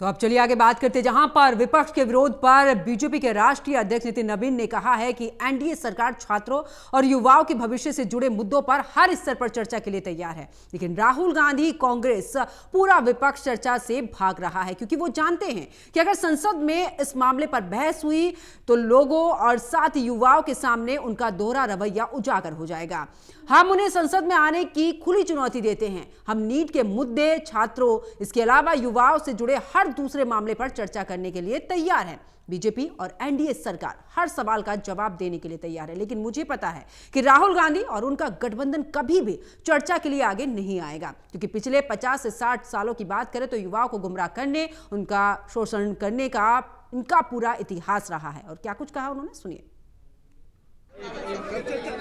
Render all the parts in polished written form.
तो अब चलिए आगे बात करते हैं, जहां पर विपक्ष के विरोध पर बीजेपी के राष्ट्रीय अध्यक्ष नितिन नवीन ने कहा है कि एनडीए सरकार छात्रों और युवाओं के भविष्य से जुड़े मुद्दों पर हर स्तर पर चर्चा के लिए तैयार है। लेकिन राहुल गांधी, कांग्रेस, पूरा विपक्ष चर्चा से भाग रहा है, क्योंकि वो जानते हैं कि अगर संसद में इस मामले पर बहस हुई तो लोगों और साथ युवाओं के सामने उनका दोहरा रवैया उजागर हो जाएगा। हम उन्हें संसद में आने की खुली चुनौती देते हैं। हम नीट के मुद्दे, छात्रों, इसके अलावा युवाओं से जुड़े हर दूसरे मामले पर चर्चा करने के लिए तैयार है। बीजेपी और एनडीए सरकार हर सवाल का जवाब देने के लिए तैयार है, लेकिन मुझे पता है कि राहुल गांधी और उनका गठबंधन कभी भी चर्चा के लिए आगे नहीं आएगा, क्योंकि पिछले 50 से 60 सालों की बात करें तो युवाओं को गुमराह करने, उनका शोषण करने का इनका पूरा इतिहास रहा है। और क्या कुछ कहा उन्होंने, सुनिए।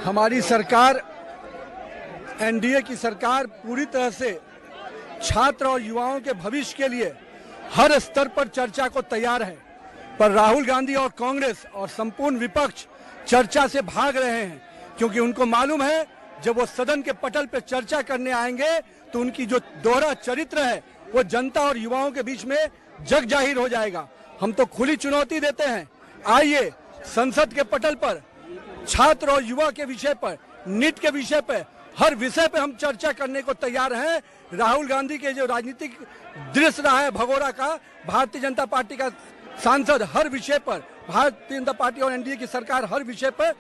हमारी सरकार, एनडीए की सरकार पूरी तरह से छात्र और युवाओं के भविष्य के लिए हर स्तर पर चर्चा को तैयार है, पर राहुल गांधी और कांग्रेस और संपूर्ण विपक्ष चर्चा से भाग रहे हैं, क्योंकि उनको मालूम है जब वो सदन के पटल पर चर्चा करने आएंगे तो उनकी जो दोहरा चरित्र है वो जनता और युवाओं के बीच में जग जाहिर हो जाएगा। हम तो खुली चुनौती देते हैं, आइए संसद के पटल पर छात्र और युवा के विषय पर, नीट के विषय पर, हर विषय पे हम चर्चा करने को तैयार हैं। राहुल गांधी के जो राजनीतिक दृश्य रहा है भगोड़ा का, भारतीय जनता पार्टी का सांसद हर विषय पर, भारतीय जनता पार्टी और एनडीए की सरकार हर विषय पर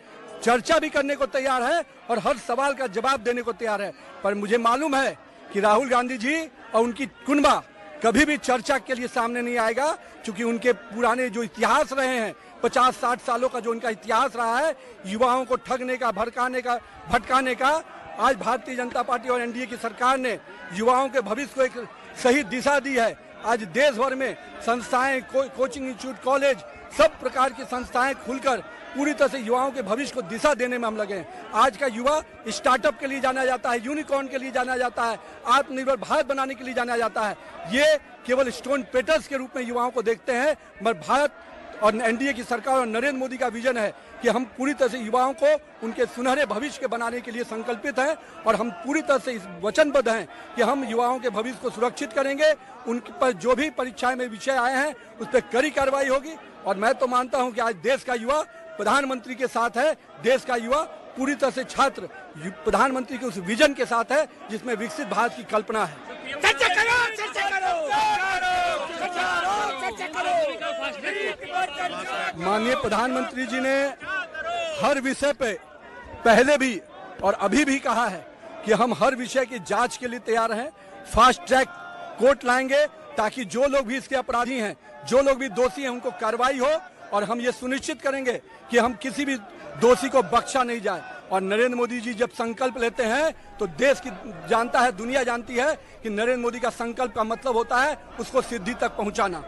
चर्चा भी करने को तैयार है और हर सवाल का जवाब देने को तैयार है। पर मुझे मालूम है कि राहुल गांधी जी और उनकी कुनबा कभी भी चर्चा के लिए सामने नहीं आएगा, क्योंकि उनके पुराने जो इतिहास रहे हैं, 50-60 सालों का जो उनका इतिहास रहा है युवाओं को ठगने का, भटकाने का, आज भारतीय जनता पार्टी और एनडीए की सरकार ने युवाओं के भविष्य को एक सही दिशा दी है। आज देश भर में संस्थाएं, कोचिंग इंस्टीट्यूट, कॉलेज, सब प्रकार की संस्थाएं खुलकर पूरी तरह से युवाओं के भविष्य को दिशा देने में हम लगे हैं। आज का युवा स्टार्टअप के लिए जाना जाता है, यूनिकॉर्न के लिए जाना जाता है, आत्मनिर्भर भारत बनाने के लिए जाना जाता है। ये केवल स्टोन पेटर्स के रूप में युवाओं को देखते हैं, मगर भारत और एनडीए की सरकार और नरेंद्र मोदी का विजन है कि हम पूरी तरह से युवाओं को उनके सुनहरे भविष्य के बनाने के लिए संकल्पित हैं और हम पूरी तरह से इस वचनबद्ध हैं कि हम युवाओं के भविष्य को सुरक्षित करेंगे। उन पर जो भी परीक्षाएं में विषय आए हैं उस पर कड़ी कार्रवाई होगी। और मैं तो मानता हूं कि आज देश का युवा प्रधानमंत्री के साथ है, देश का युवा पूरी तरह से छात्र प्रधानमंत्री के उस विजन के साथ है जिसमें विकसित भारत की कल्पना है। माननीय प्रधानमंत्री जी ने हर विषय पे पहले भी और अभी भी कहा है कि हम हर विषय की जांच के लिए तैयार हैं। फास्ट ट्रैक कोर्ट लाएंगे ताकि जो लोग भी इसके अपराधी हैं, जो लोग भी दोषी हैं, उनको कार्रवाई हो और हम ये सुनिश्चित करेंगे कि हम किसी भी दोषी को बख्शा नहीं जाए। और नरेंद्र मोदी जी जब संकल्प लेते हैं तो देश की जानता है, दुनिया जानती है कि नरेंद्र मोदी का संकल्प का मतलब होता है उसको सिद्धि तक पहुंचाना।